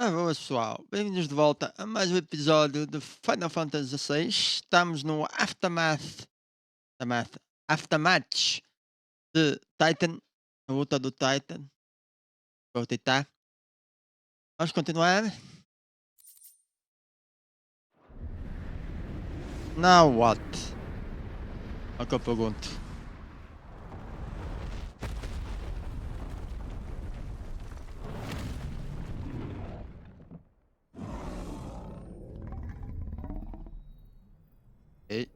Alô pessoal, bem-vindos de volta a mais um episódio de Final Fantasy XVI. Estamos no Aftermath, Aftermatch de Titan, a luta do Titan, o Titã. Vamos continuar? Now what? É o que eu pergunto. Ei.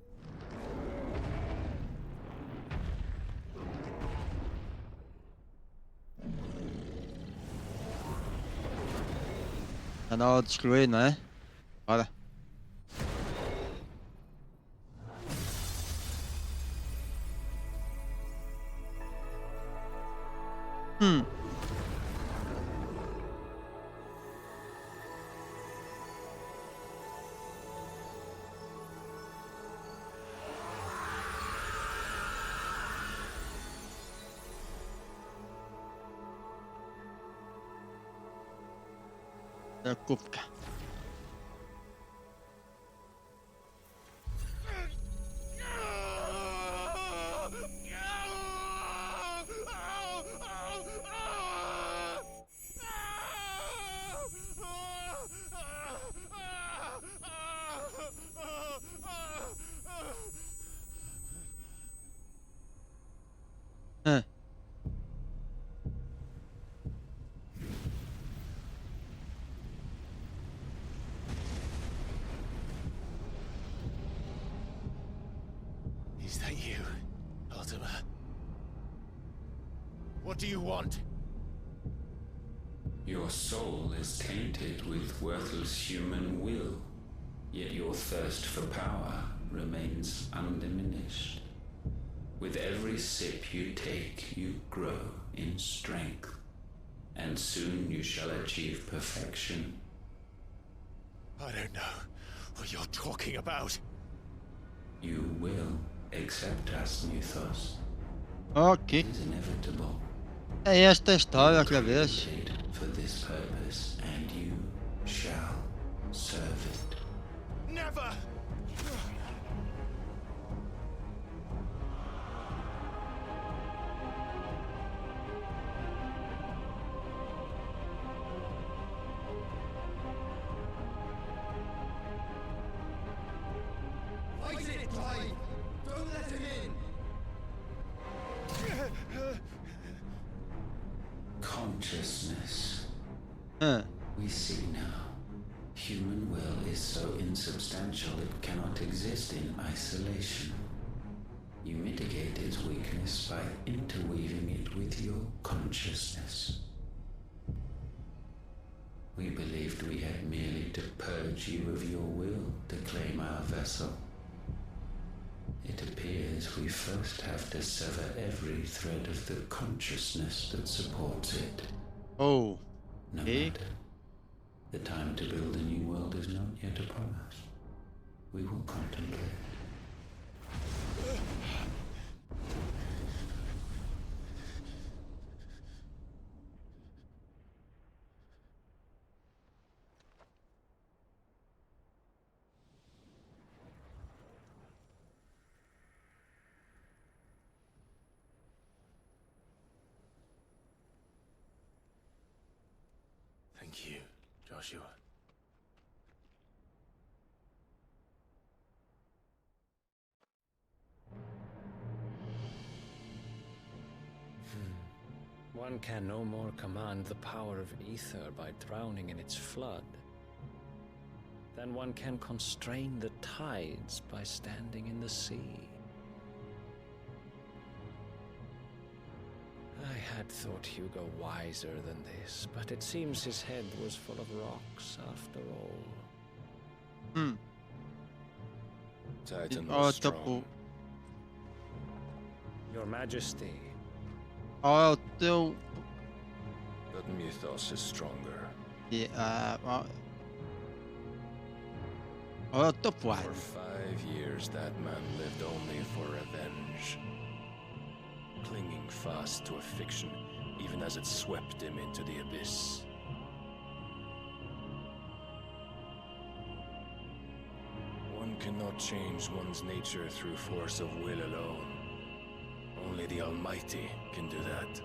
Tá na hora de excluir, não é? Bora. Hum. É Kufka. Ah, Is that you, Ultima? What do you want? Your soul is tainted with worthless human will, yet your thirst for power remains undiminished. With every sip you take, you grow in strength, and soon you shall achieve perfection. I don't know what you're talking about. You will accept us, Mythos. ok. It is inevitable. É esta a You história were outra vez. created for this purpose, and you shall serve it. Never! Fight it, Clive! Don't let him in! Consciousness. Ah, We see now. Human will is so insubstantial it cannot exist in isolation. You mitigate its weakness by interweaving it with your consciousness. We believed we had merely to purge you of your will to claim our vessel. It appears we first have to sever every thread of the consciousness that supports it. oh. No Okay. matter. The time to build a new world is not yet upon us. We will contemplate. Thank you, Joshua. One can no more command the power of ether by drowning in its flood than one can constrain the tides by standing in the sea. I had thought Hugo wiser than this, but it seems his head was full of rocks after all. Hum. Titan Ó, was tipo. strong. Your Majesty, Ó, é o teu. But Mythos is stronger. Ó é o teu For plano. 5 years, that man lived only for revenge. Clinging fast to a fiction, even as it swept him into the abyss. One cannot change one's nature through force of will alone. Only the Almighty can do that.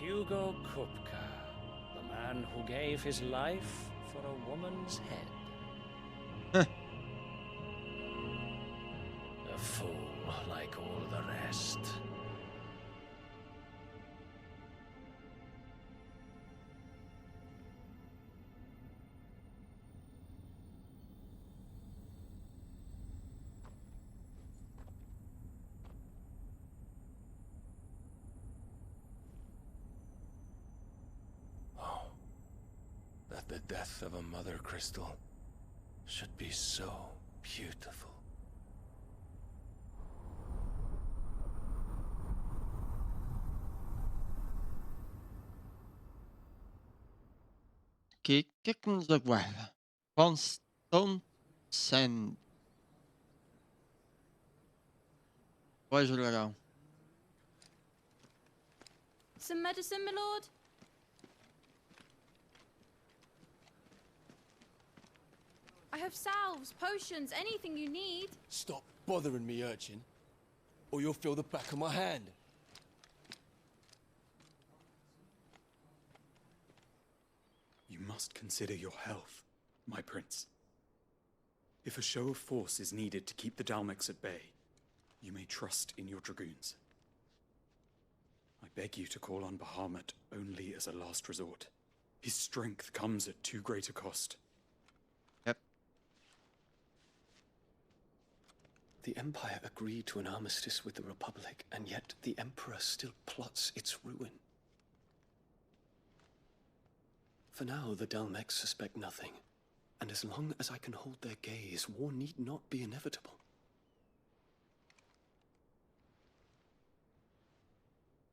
Hugo Kupka, the man who gave his life for a woman's head. A fool like all the rest. Oh, that the death of a mother crystal should be so beautiful. Ok, o que é que nos aguarda? Constant Sand. Pois, dragão. Some medicine, my lord? I have salves, potions, anything you need. Stop bothering me, urchin, or you'll feel the back of my hand. You must consider your health, my prince. If a show of force is needed to keep the Dalmex at bay, you may trust in your dragoons. I beg you to call on Bahamut only as a last resort. His strength comes at too great a cost. Yep. The Empire agreed to an armistice with the Republic, and yet the Emperor still plots its ruin. For now, the Dalmex suspect nothing, and as long as I can hold their gaze, war need not be inevitable.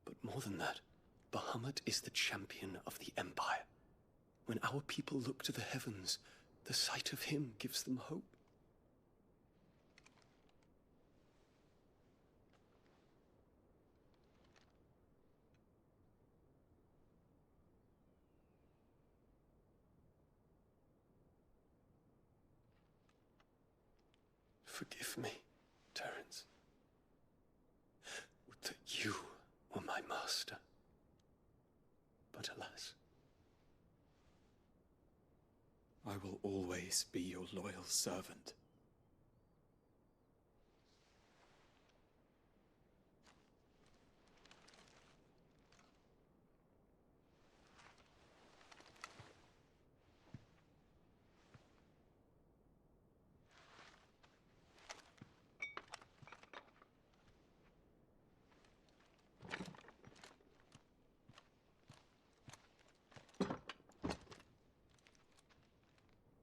But more than that, Bahamut is the champion of the Empire. When our people look to the heavens, the sight of him gives them hope. Forgive me, Terence. Would that you were my master. But alas. I will always be your loyal servant.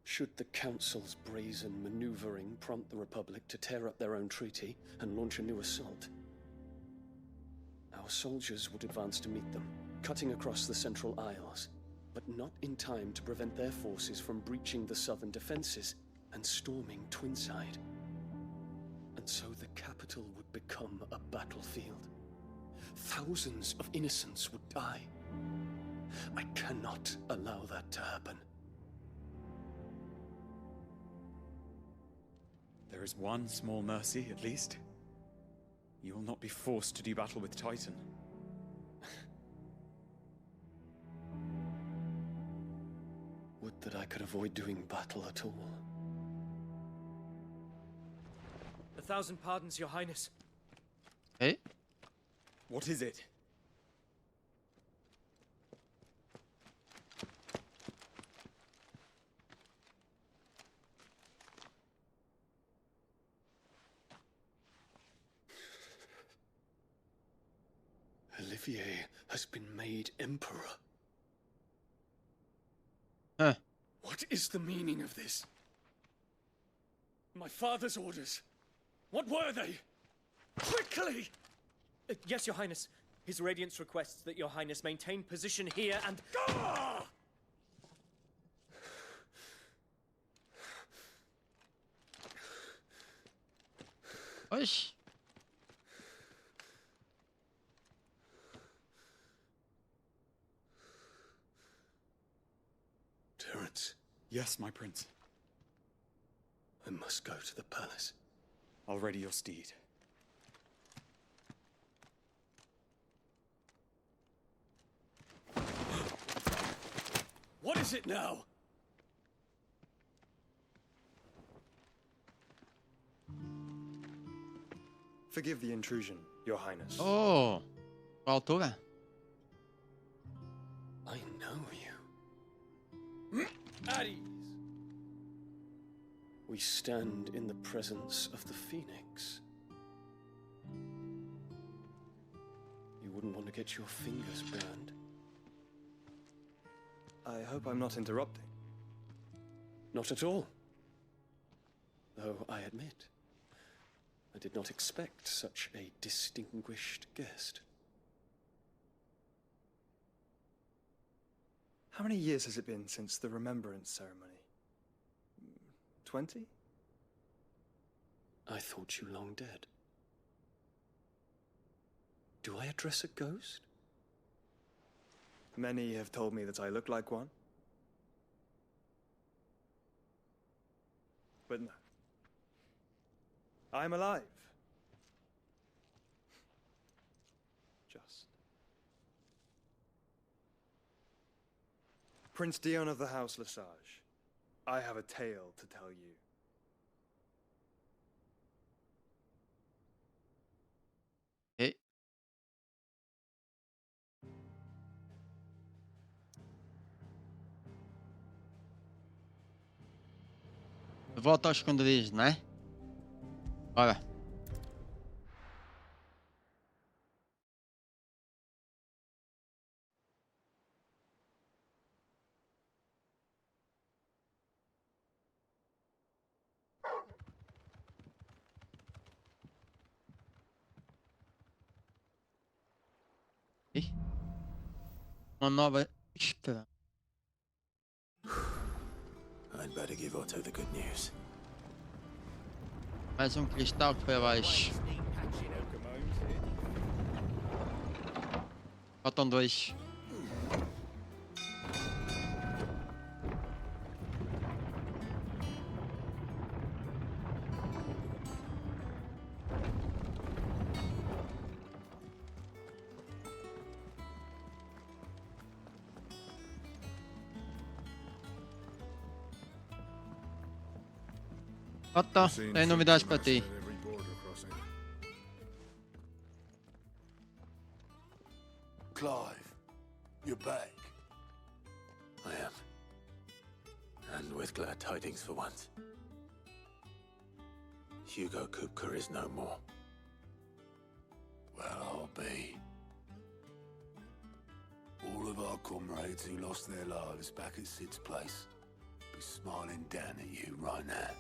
Should the Council's brazen maneuvering prompt the Republic to tear up their own treaty and launch a new assault, our soldiers would advance to meet them, cutting across the Central Isles, but not in time to prevent their forces from breaching the southern defenses and storming Twinside. And so the capital would become a battlefield. Thousands of innocents would die. I cannot allow that to happen. There is one small mercy, at least. You will not be forced to do battle with Titan. Would that I could avoid doing battle at all. 1,000 pardons, Your Highness. Hey? What is it? Olivier has been made Emperor. Huh. What is the meaning of this? My father's orders. What were they? Quickly! Yes, Your Highness. His Radiance requests that Your Highness maintain position here and... Ah! Oxe. Yes, my prince. I must go to the palace. I'll ready your steed. What is it now? Forgive the intrusion, Your Highness. Oh! Qual altura? I know you. At ease. We stand in the presence of the Phoenix. You wouldn't want to get your fingers burned. I hope I'm not interrupting. Not at all. Though I admit, I did not expect such a distinguished guest. How many years has it been since the Remembrance Ceremony? 20? I thought you long dead. Do I address a ghost? Many have told me that I look like one. But no. I'm alive. Just. Prince Dion of the House Lesage, I have a tale to tell you. Okay. Volta ao esconderijo, não é? Bora. Ih. Uma nova esperança. I'd better give Otto the good news. Mais cristal que foi abaixo. Faltam 2. Otto, tem novidades para ti. Clive, you're back. I am. And with glad tidings for once. Hugo Kupka is no more. Well, I'll be. All of our comrades who lost their lives back at Sid's place be smiling down at you right now.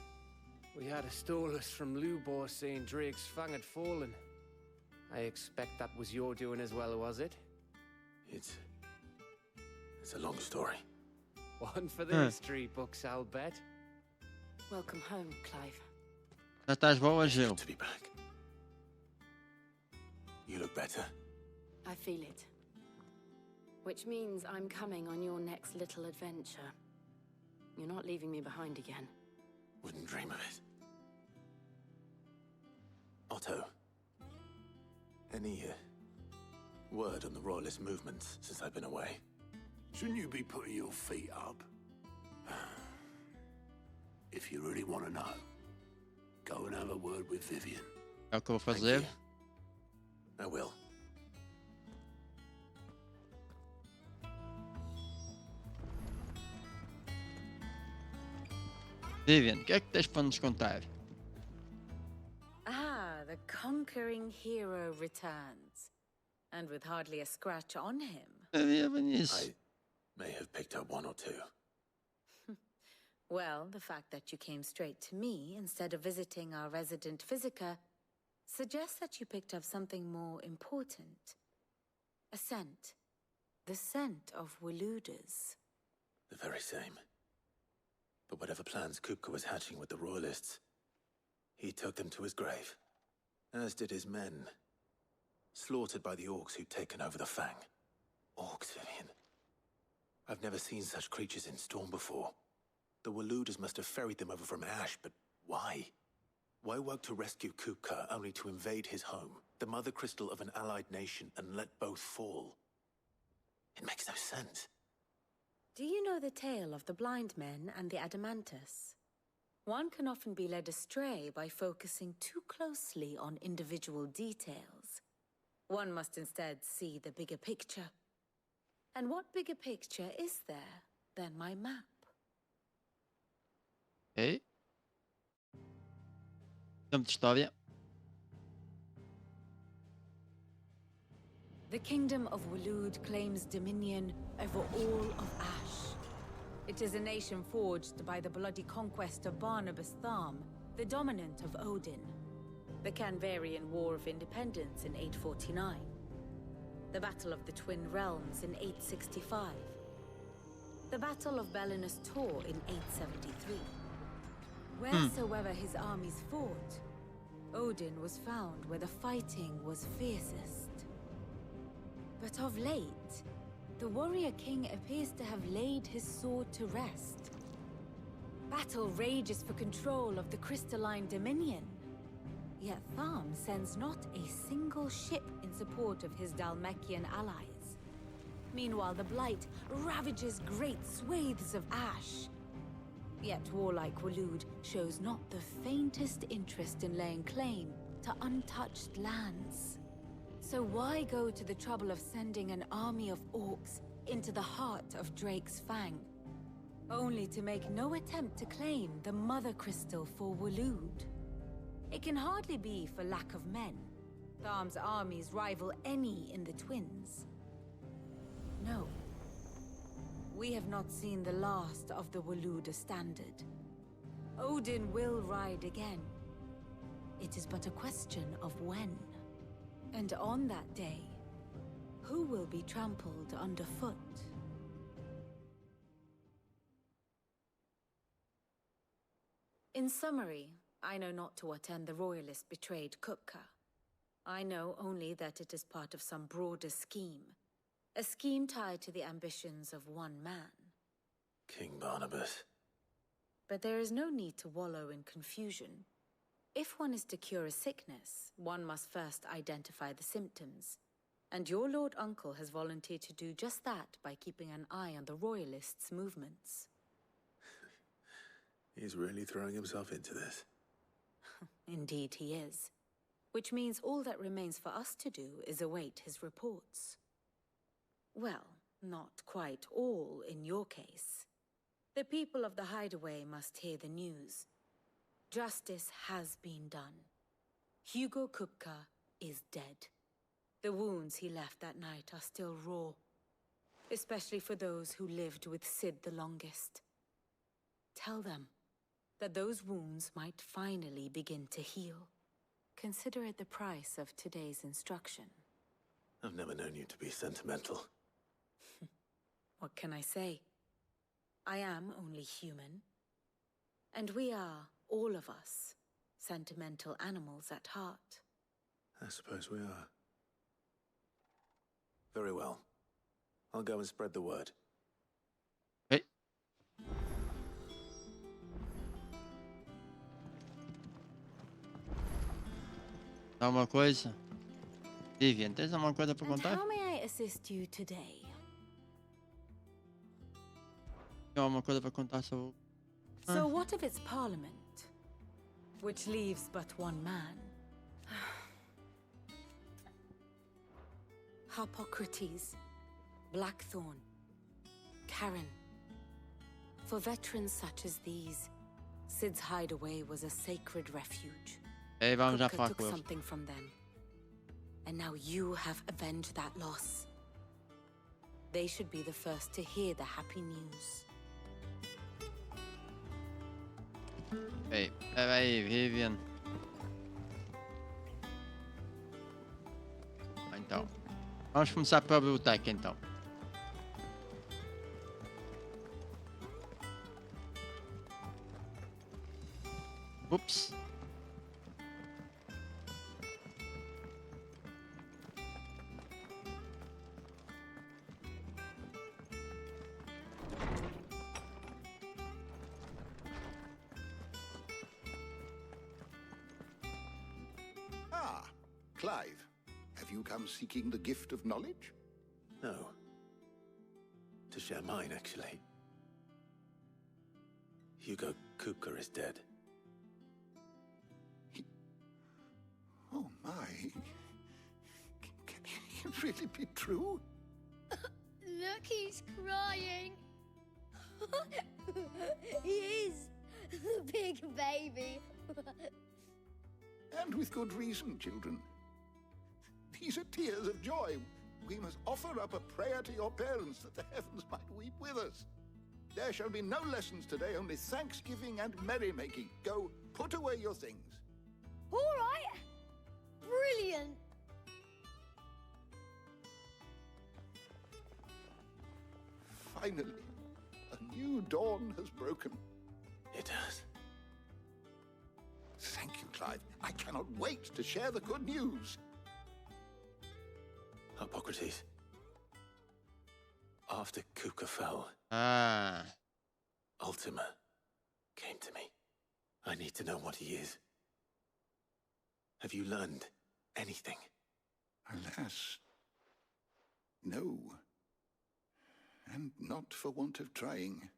We had a stolus from Lubor saying Drake's fang had fallen. I expect that was your doing as well, was it? It's a long story. One for the history books, I'll bet. Welcome home, Clive. Já estás boa, Gil? Good to be back. You look better. I feel it. Which means I'm coming on your next little adventure. You're not leaving me behind again. Wouldn't dream of it. Otto, any word on the Royalist movements since I've been away? Shouldn't you be putting your feet up? If you really want to know, go and have a word with Vivian. É o que eu vou fazer. I will. Vivian, o que é que tens para nos contar? Ah, the conquering hero returns. And with hardly a scratch on him. I may have picked up one or two. Well, the fact that you came straight to me instead of visiting our resident physiker suggests that you picked up something more important. A scent. The scent of Waludas. The very same. But whatever plans Kupka was hatching with the Royalists, he took them to his grave, as did his men, slaughtered by the orcs who'd taken over the Fang. Orcs, Vivian. I've never seen such creatures in Storm before. The Waluders must have ferried them over from Ash, but why? Why work to rescue Kupka only to invade his home, the mother crystal of an allied nation, and let both fall? It makes no sense. Do you know the tale of the blind men and the adamantus? One can often be led astray by focusing too closely on individual details. One must instead see the bigger picture. And what bigger picture is there than my map? Ok. Campo de história. The kingdom of Walud claims dominion over all of Ash. It is a nation forged by the bloody conquest of Barnabas Tharm, the dominant of Odin. The Canvarian War of Independence in 849. The Battle of the Twin Realms in 865. The Battle of Belinus Tor in 873. Wheresoever his armies fought, Odin was found where the fighting was fiercest. But of late, the warrior king appears to have laid his sword to rest. Battle rages for control of the crystalline dominion. Yet Tharm sends not a single ship in support of his Dhalmekian allies. Meanwhile, the Blight ravages great swathes of Ash. Yet warlike Walud shows not the faintest interest in laying claim to untouched lands. So why go to the trouble of sending an army of orcs into the heart of Drake's Fang, only to make no attempt to claim the Mother Crystal for Walud? It can hardly be for lack of men. Tharm's armies rival any in the Twins. No. We have not seen the last of the Waluda standard. Odin will ride again. It is but a question of when. And on that day, who will be trampled underfoot? In summary, I know not to what end the Royalists betrayed Kupka. I know only that it is part of some broader scheme. A scheme tied to the ambitions of one man. King Barnabas. But there is no need to wallow in confusion. If one is to cure a sickness, one must first identify the symptoms. And your Lord Uncle has volunteered to do just that by keeping an eye on the Royalists' movements. He's really throwing himself into this. Indeed he is. Which means all that remains for us to do is await his reports. Well, not quite all in your case. The people of the Hideaway must hear the news. Justice has been done. Hugo Kupka is dead. The wounds he left that night are still raw, especially for those who lived with Sid the longest. Tell them that those wounds might finally begin to heal. Consider it the price of today's instruction. I've never known you to be sentimental. What can I say? I am only human. And we are, all of us, sentimental animals at heart. I suppose we are. Very well. I'll go and spread the word. Hey. Alguma coisa? Vivian, tens alguma coisa para And contar? how may I assist you today? Tem alguma coisa para contar sobre... So what of its parliament, which leaves but one man? Harpocrates, Blackthorn, Karen. For veterans such as these, Sid's hideaway was a sacred refuge. Ei, vamos já Kupka falar took com eles. something from them, and now you have avenged that loss. They should be the first to hear the happy news. Ei, espera aí, Vivian. Então, vamos começar pela biblioteca então. Ups. Clive, have you come seeking the gift of knowledge? No. To share mine, actually. Hugo Kupka is dead. Oh my. Can it really be true? Look, he's crying. He is. The big baby. And with good reason, children. These are tears of joy. We must offer up a prayer to your parents that the heavens might weep with us. There shall be no lessons today, only thanksgiving and merrymaking. Go, put away your things. All right. Brilliant. Finally, a new dawn has broken. It has. Thank you, Clive. I cannot wait to share the good news. Hippocrates. After Kupka fell, Ultima came to me. I need to know what he is. Have you learned anything? Alas, no. And not for want of trying.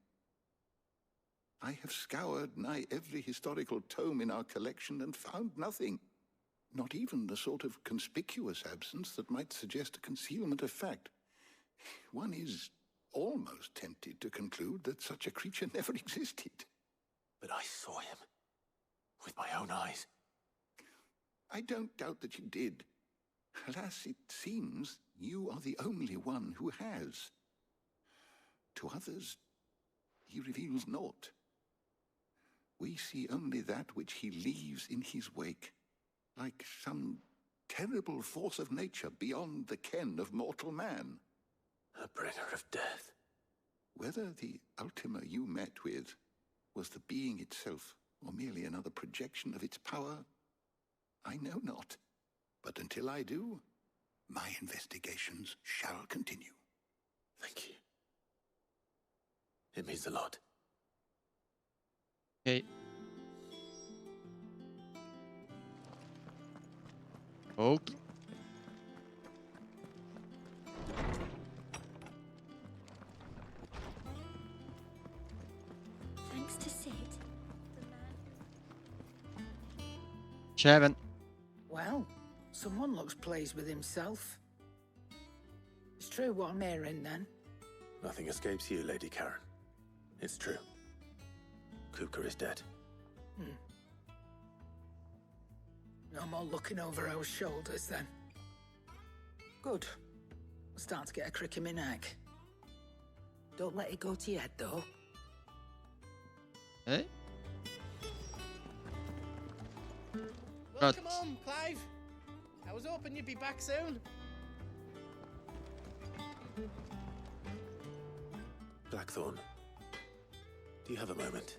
I have scoured nigh every historical tome in our collection and found nothing. Not even the sort of conspicuous absence that might suggest a concealment of fact. One is almost tempted to conclude that such a creature never existed. But I saw him. With my own eyes. I don't doubt that you did. Alas, it seems you are the only one who has. To others, he reveals naught. We see only that which he leaves in his wake, like some terrible force of nature beyond the ken of mortal man. A bringer of death. Whether the Ultima you met with was the being itself, or merely another projection of its power, I know not. But until I do, my investigations shall continue. Thank you. It means a lot. Okay. Okay. Thanks to Sid. 7. Well, someone looks pleased with himself. It's true what I'm hearing, then. Nothing escapes you, Lady Karen. It's true. Kupka is dead. No more looking over our shoulders, then. Good. I'm starting to get a crick in my neck. Don't let it go to your head, though. Hey? Welcome home, Clive. I was hoping you'd be back soon. Blackthorn. Do you have a moment?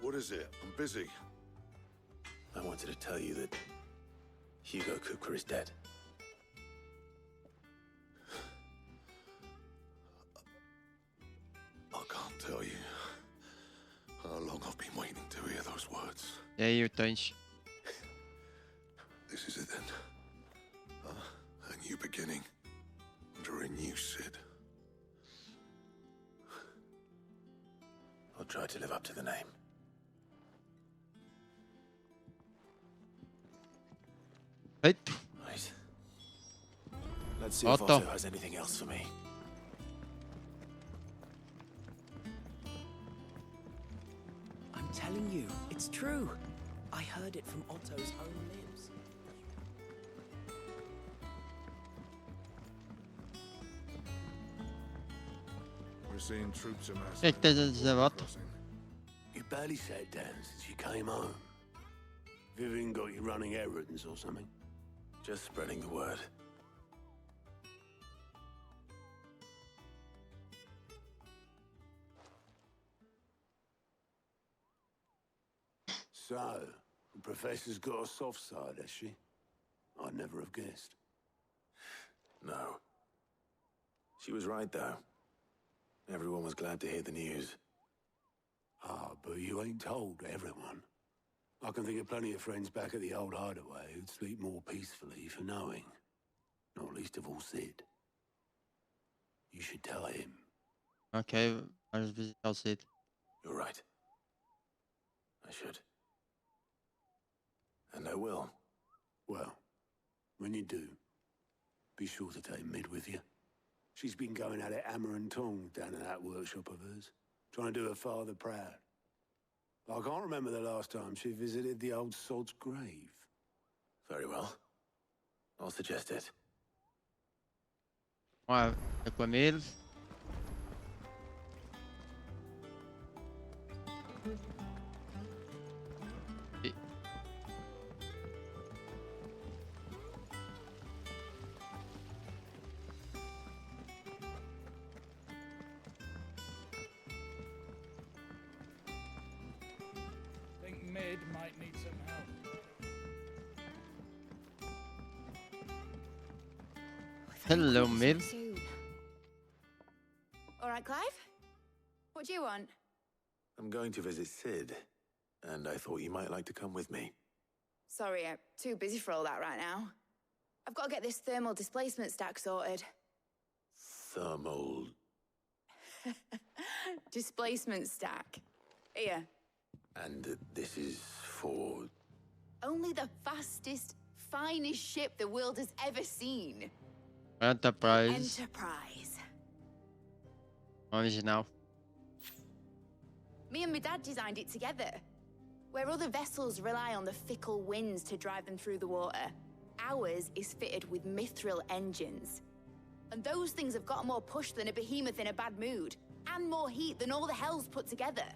What is it? I'm busy. I wanted to tell you that Hugo Kupka is dead. I can't tell you how long I've been waiting to hear those words. Ja, hier thuis. This is it then. A new beginning under a new Sid. I'll try to live up to the name. Right. Right. Let's see if Otto Otto has anything else for me. I'm telling you, it's true. I heard it from Otto's own lips. We're seeing troops amassing. Kijk, dit is wat. You barely sat down since you came home. Vivian got you running errands or something? Just spreading the word. So, the Professor's got a soft side, has she? I'd never have guessed. No. She was right, though. Everyone was glad to hear the news. Ah, but you ain't told everyone. I can think of plenty of friends back at the old hideaway who'd sleep more peacefully for knowing. Not least of all Sid. You should tell him. Okay, I'll visit our Sid. You're right. I should. And I will. Well, when you do, be sure to take Mid with you. She's been going at it hammer and tongs down in that workshop of hers, trying to do her father proud. I can't remember the last time she visited the old sod's grave. Very well. I'll suggest it. Ouais, de quoi 1000? Et... Think Mid might need some help. Hello, Mid. All right, Clive? What do you want? I'm going to visit Sid, and I thought you might like to come with me. Sorry, I'm too busy for all that right now. I've got to get this thermal displacement stack sorted. Thermal... Displacement stack. Here. And this is for... Only the fastest, finest ship the world has ever seen. Enterprise. Enterprise. Original. Me and my dad designed it together. Where other vessels rely on the fickle winds to drive them through the water, ours is fitted with mithril engines. And those things have got more push than a behemoth in a bad mood, and more heat than all the hells put together.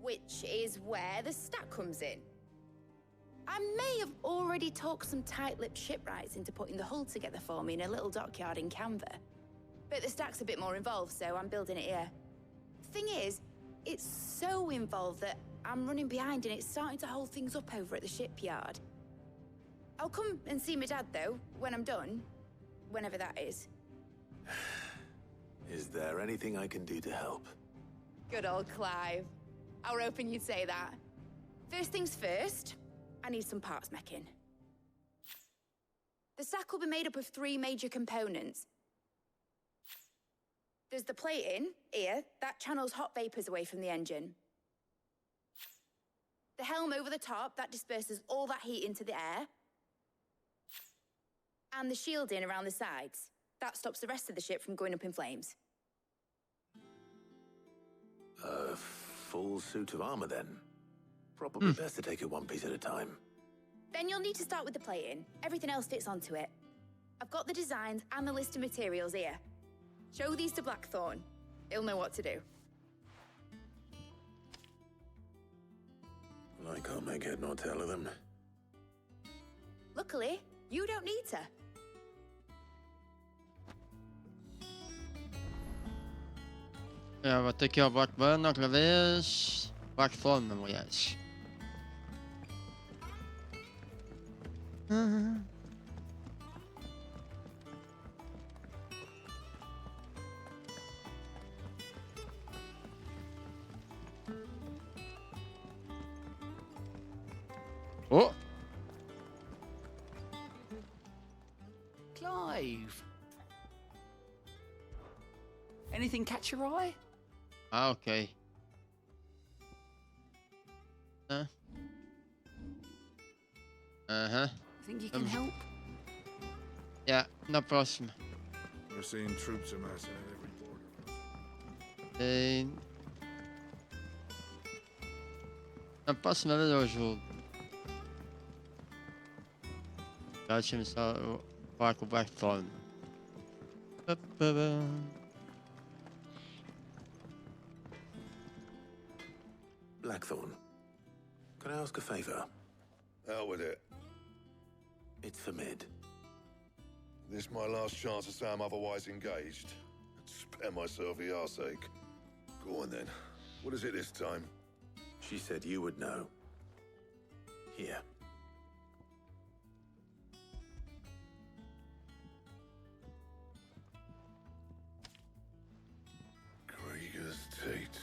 Which is where the stack comes in. I may have already talked some tight-lipped shipwrights into putting the hull together for me in a little dockyard in Canva. But the stack's a bit more involved, so I'm building it here. Thing is, it's so involved that I'm running behind and it's starting to hold things up over at the shipyard. I'll come and see my dad, though, when I'm done. Whenever that is. Is there anything I can do to help? Good old Clive. I were hoping you'd say that. First things first, I need some parts meching. The stack will be made up of 3 major components. There's the plating, here, that channels hot vapors away from the engine. The helm over the top, that disperses all that heat into the air. And the shielding around the sides. That stops the rest of the ship from going up in flames. A full suit of armor, then. Probably best to take it one piece at a time. Then you'll need to start with the plating. Everything else fits onto it. I've got the designs and the list of materials here. Show these to Blackthorn. He'll know what to do. I can't make head nor tail of them. Luckily, you don't need to. Jag var tycker jag Blackburn och Levis. Blackthorn memorials. Oh! Clive! Anything catch your eye? Ah, okay. Uh-huh. Think you can help? Yeah, no problem. We're seeing troops amassing at every border. No problem avec aujourd'hui. Zobaczymy co Black Blackthorn. Blackthorn, can I ask a favor? Out with it. It's for Mid. This my last chance to say I'm otherwise engaged. Spare myself the arseache. Go on then. What is it this time? She said you would know. Here. Krieger's Tates.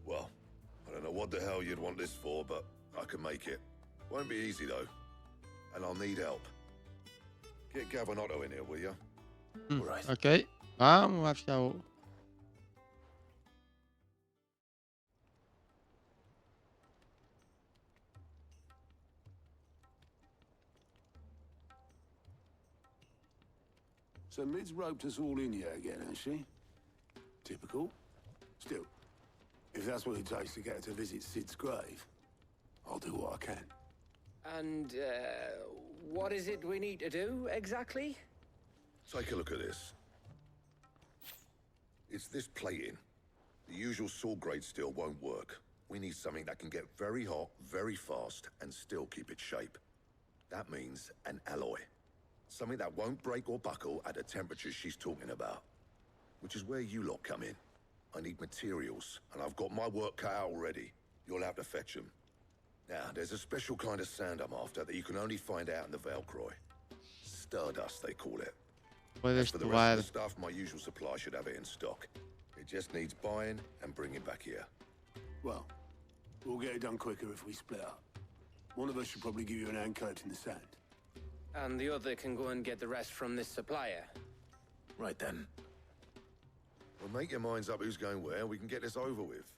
Well, I don't know what what the hell you'd want this for, but I can make it. Won't be easy, though. And I'll need help. Get Gav and Otto in here, will you? Right. Ok. Vamos lá buscar o... So Mid's roped us all in here again, has she? Typical. Still, if that's what it takes to get her to visit Sid's grave, I'll do what I can. And, what is it we need to do, exactly? Take a look at this. It's this plating. The usual saw grade steel won't work. We need something that can get very hot, very fast, and still keep its shape. That means an alloy. Something that won't break or buckle at the temperatures she's talking about. Which is where you lot come in. I need materials, and I've got my work cut out already. You'll have to fetch them. Now, there's a special kind of sand I'm after that you can only find out in the Velcroy. Stardust, they call it. As for the rest of the stuff, my usual supply should have it in stock. It just needs buying and bringing back here. Well, we'll get it done quicker if we split up. One of us should probably give you an hand coat in the sand. And the other can go and get the rest from this supplier. Right then. Well, make your minds up who's going where, and we can get this over with.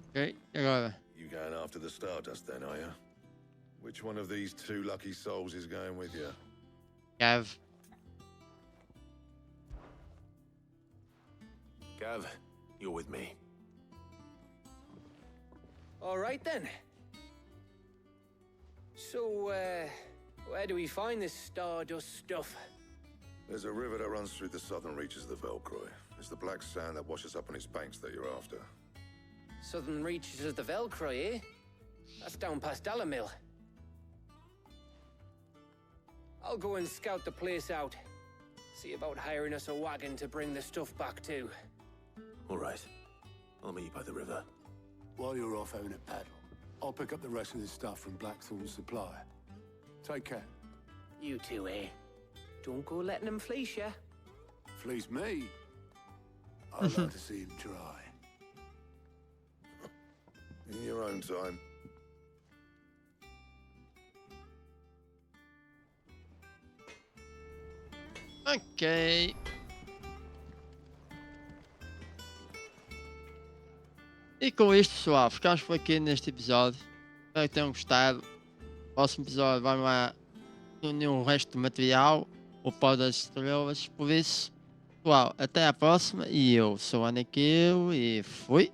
Ok, e agora? You going after the Stardust then, are you? Which one of these two lucky souls is going with you? Gav. Gav, you're with me. All right, then. So, where do we find this Stardust stuff? There's a river that runs through the southern reaches of the Velcroy. It's the black sand that washes up on its banks that you're after. Southern reaches of the Velcroy, eh? That's down past Alamil. I'll go and scout the place out. See about hiring us a wagon to bring the stuff back to. All right. I'll meet you by the river. While you're off having a paddle, I'll pick up the rest of the stuff from Blackthorn's supply. Take care. You two, eh? Don't go letting them fleece ya. Fleece me? I'd like to see him try. In your own time. Ok. E com isto, pessoal, ficamos por aqui neste episódio. Espero que tenham gostado. Próximo episódio vamos lá unir o resto do material, o pó das estrelas. Por isso, pessoal, até à próxima. E eu sou o Anaquil e fui.